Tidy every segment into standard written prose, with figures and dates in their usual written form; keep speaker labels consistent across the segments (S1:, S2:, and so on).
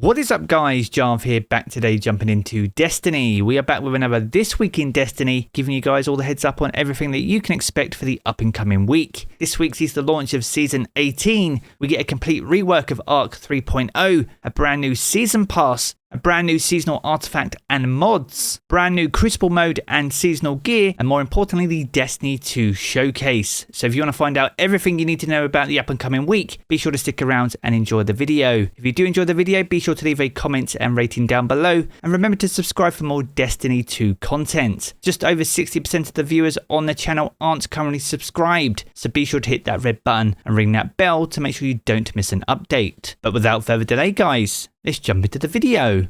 S1: What is up guys, Jarv here, back today jumping into Destiny. We are back with another This Week in Destiny, giving you guys all the heads up on everything that you can expect for the up and coming week. This week sees the launch of Season 18, we get a complete rework of Arc 3.0, a brand new Season Pass, a brand new seasonal artifact and mods, brand new Crucible mode and seasonal gear, and more importantly the Destiny 2 showcase. So if you want to find out everything you need to know about the up and coming week, be sure to stick around and enjoy the video. If you do enjoy the video, be sure to leave a comment and rating down below, and remember to subscribe for more Destiny 2 content. Just over 60% of the viewers on the channel aren't currently subscribed, so be sure to hit that red button and ring that bell to make sure you don't miss an update. But without further delay guys, let's jump into the video.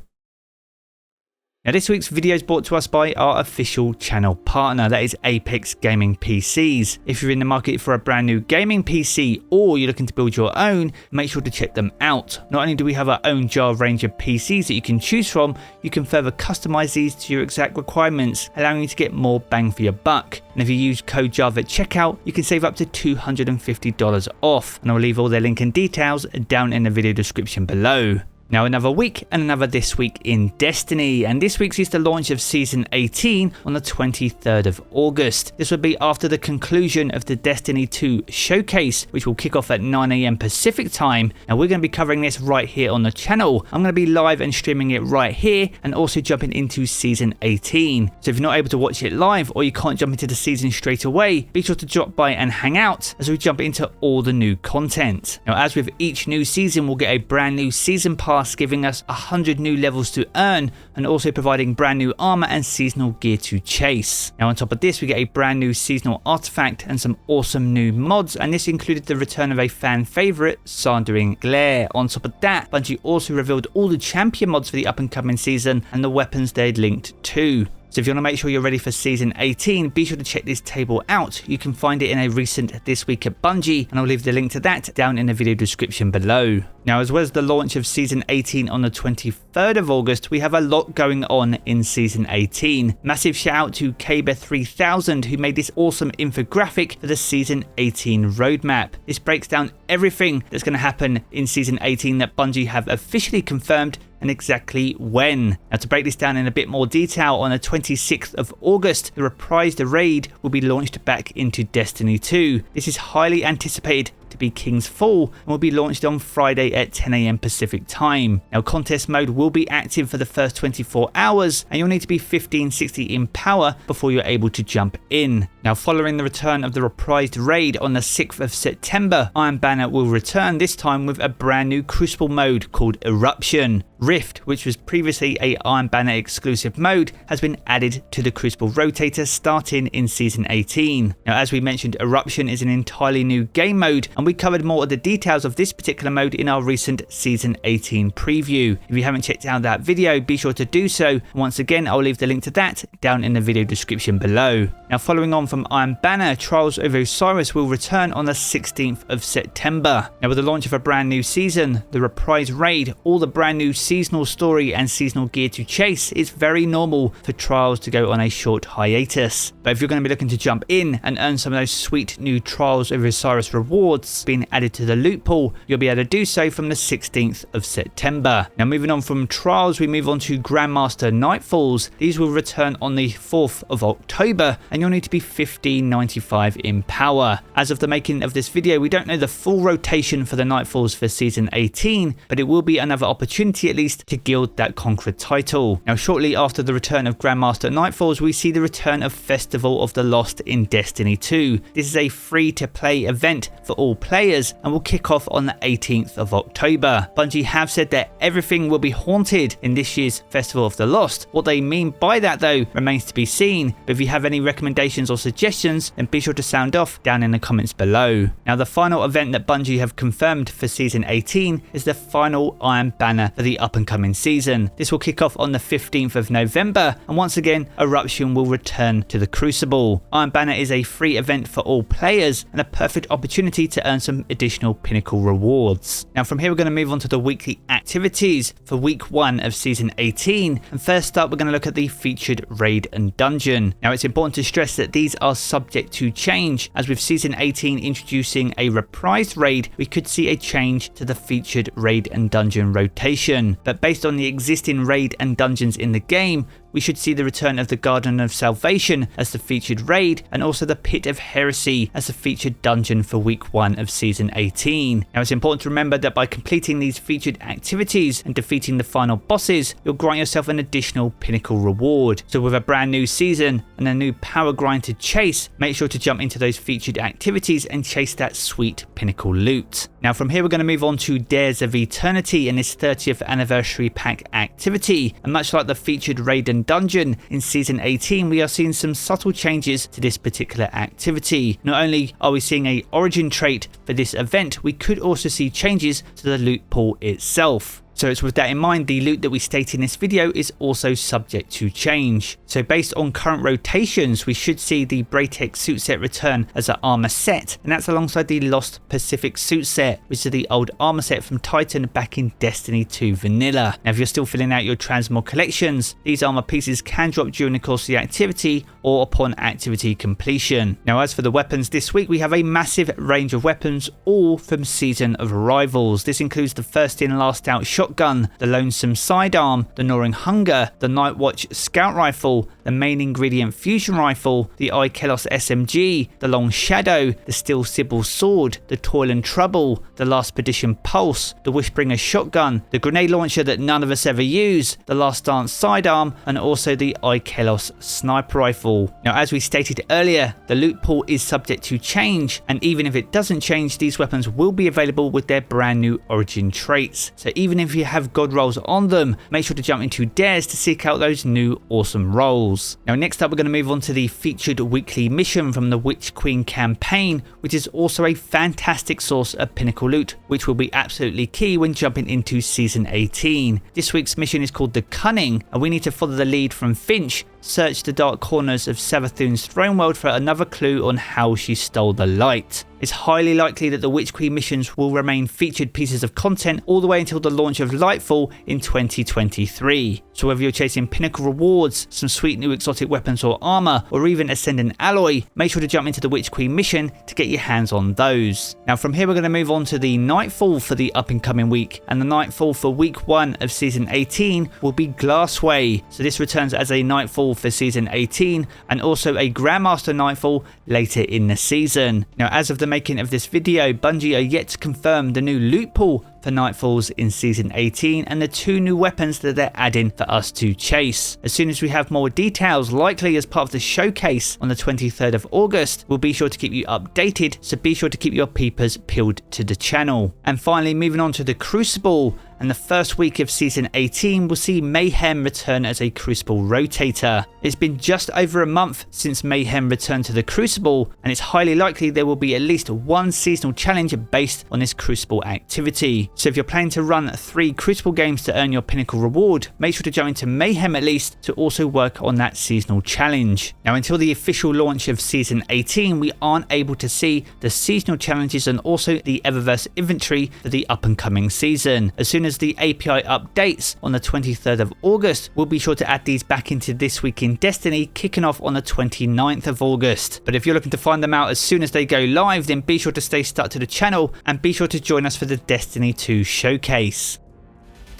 S1: Now this week's video is brought to us by our official channel partner, that is Apex Gaming PCs. If you're in the market for a brand new gaming PC or you're looking to build your own, make sure to check them out. Not only do we have our own jar range of PCs that you can choose from, you can further customize these to your exact requirements, allowing you to get more bang for your buck. And if you use code JARV at checkout, you can save up to $250 off. And I'll leave all their link and details down in the video description below. Now another week and another This Week in Destiny, and this week's is the launch of Season 18 on the 23rd of August. This will be after the conclusion of the Destiny 2 showcase, which will kick off at 9 AM Pacific time. Now we're going to be covering this right here on the channel. I'm going to be live and streaming it right here and also jumping into Season 18. So if you're not able to watch it live or you can't jump into the season straight away, be sure to drop by and hang out as we jump into all the new content. Now as with each new season, we'll get a brand new season pass giving us 100 new levels to earn and also providing brand new armor and seasonal gear to chase. Now on top of this, we get a brand new seasonal artifact and some awesome new mods, and this included the return of a fan favorite, Sundering Glare. On top of that, Bungie also revealed all the champion mods for the up and coming season and the weapons they'd linked to. So if you want to make sure you're ready for Season 18, be sure to check this table out. You can find it in a recent This Week at Bungie, and I'll leave the link to that down in the video description below. Now as well as the launch of Season 18 on the 23rd of August, we have a lot going on in Season 18. Massive shout out to Kaber3000 who made this awesome infographic for the Season 18 roadmap. This breaks down everything that's going to happen in Season 18 that Bungie have officially confirmed and exactly when. Now to break this down in a bit more detail, on the 26th of August, the reprised raid will be launched back into Destiny 2. This is highly anticipated to be King's Fall and will be launched on Friday at 10 AM Pacific time. Now contest mode will be active for the first 24 hours and you'll need to be 1560 in power before you're able to jump in. Now following the return of the reprised raid on the 6th of September, Iron Banner will return, this time with a brand new Crucible mode called Eruption. Rift, which was previously a Iron Banner exclusive mode, has been added to the Crucible Rotator starting in Season 18. Now as we mentioned, Eruption is an entirely new game mode, and we covered more of the details of this particular mode in our recent Season 18 preview. If you haven't checked out that video, be sure to do so. Once again, I'll leave the link to that down in the video description below. Now following on from Iron Banner, Trials of Osiris will return on the 16th of September. Now with the launch of a brand new season, the reprise raid, all the brand new seasonal story and seasonal gear to chase, it's very normal for Trials to go on a short hiatus. But if you're going to be looking to jump in and earn some of those sweet new Trials of Osiris rewards being added to the loot pool, you'll be able to do so from the 16th of September. Now moving on from Trials, we move on to Grandmaster Nightfalls. These will return on the 4th of October and you'll need to be 1595 in power. As of the making of this video, we don't know the full rotation for the Nightfalls for Season 18, but it will be another opportunity at least to gild that Conqueror title. Now shortly after the return of Grandmaster Nightfalls, we see the return of Festival of the Lost in Destiny 2. This is a free to play event for all players and will kick off on the 18th of October. Bungie have said that everything will be haunted in this year's Festival of the Lost. What they mean by that though remains to be seen, but if you have any recommendations or suggestions, then be sure to sound off down in the comments below. Now the final event that Bungie have confirmed for Season 18 is the final Iron Banner for the up and coming season. This will kick off on the 15th of November, and once again Eruption will return to the Crucible. Iron Banner is a free event for all players and a perfect opportunity to earn some additional pinnacle rewards. Now from here we're going to move on to the weekly activities for week 1 of Season 18, and first up we're going to look at the featured raid and dungeon. Now it's important to stress that these are subject to change, as with Season 18 introducing a reprised raid, we could see a change to the featured raid and dungeon rotation. but based on the existing raid and dungeons in the game, we should see the return of the Garden of Salvation as the featured raid, and also the Pit of Heresy as the featured dungeon for week 1 of season 18. Now it's important to remember that by completing these featured activities and defeating the final bosses, you'll grant yourself an additional pinnacle reward. So with a brand new season and a new power grind to chase, make sure to jump into those featured activities and chase that sweet pinnacle loot. Now from here we're going to move on to Dares of Eternity and this 30th anniversary pack activity, and much like the featured raid and dungeon in season 18, we are seeing some subtle changes to this particular activity. Not only are we seeing a origin trait for this event, we could also see changes to the loot pool itself. So it's with that in mind, the loot that we state in this video is also subject to change. So based on current rotations, we should see the Braytech suit set return as an armor set, and that's alongside the Lost Pacific suit set, which is the old armor set from Titan back in Destiny 2 Vanilla. Now if you're still filling out your transmog collections, these armor pieces can drop during the course of the activity or upon activity completion. Now as for the weapons this week, we have a massive range of weapons, all from Season of Arrivals. This includes the first in last out shotgun, the lonesome sidearm, the gnawing hunger, the night watch scout rifle, the main ingredient fusion rifle, the Ikelos SMG, the long shadow, the steel sibyl sword, the toil and trouble, the last perdition pulse, the wishbringer shotgun, the grenade launcher that none of us ever use, the last dance sidearm, and also the Ikelos sniper rifle. Now as we stated earlier, the loot pool is subject to change, and even if it doesn't change, these weapons will be available with their brand new origin traits. So even if you have god rolls on them, make sure to jump into Dares to seek out those new awesome rolls. Now next up we're going to move on to the featured weekly mission from the Witch Queen campaign, which is also a fantastic source of pinnacle loot, which will be absolutely key when jumping into season 18. This week's mission is called The Cunning, and we need to follow the lead from Finch, search the dark corners of Savathun's throne world for another clue on how she stole the light. It's highly likely that the Witch Queen missions will remain featured pieces of content all the way until the launch of Lightfall in 2023. So whether you're chasing pinnacle rewards, some sweet new exotic weapons or armor, or even Ascendant Alloy, make sure to jump into the Witch Queen mission to get your hands on those. Now from here we're going to move on to the Nightfall for the up and coming week, and the Nightfall for week 1 of season 18 will be Glassway. So this returns as a Nightfall for season 18 and also a Grandmaster Nightfall later in the season. Now as of the making of this video, Bungie are yet to confirm the new loot pool for Nightfalls in season 18 and the 2 new weapons that they're adding for us to chase. As soon as we have more details, likely as part of the showcase on the 23rd of August, we'll be sure to keep you updated, so be sure to keep your peepers peeled to the channel. And finally, moving on to the Crucible, and the first week of season 18 will see Mayhem return as a Crucible rotator. It's been just over a month since Mayhem returned to the Crucible, and it's highly likely there will be at least one seasonal challenge based on this Crucible activity. So if you're planning to run 3 Crucible games to earn your pinnacle reward, make sure to jump into Mayhem at least to also work on that seasonal challenge. Now until the official launch of season 18, we aren't able to see the seasonal challenges and also the Eververse inventory for the up and coming season. As soon as the API updates on the 23rd of August, we'll be sure to add these back into This Week in Destiny, kicking off on the 29th of August. But if you're looking to find them out as soon as they go live, then be sure to stay stuck to the channel and be sure to join us for the Destiny 2 showcase.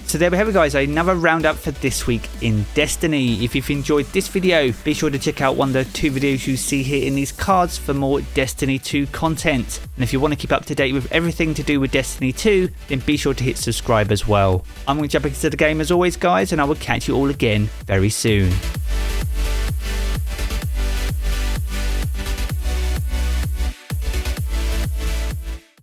S1: So there we have it guys, another roundup for This Week in Destiny. If you've enjoyed this video, be sure to check out one of the 2 videos you see here in these cards for more Destiny 2 content. And if you want to keep up to date with everything to do with Destiny 2, then be sure to hit subscribe as well. I'm going to jump into the game as always guys, and I will catch you all again very soon.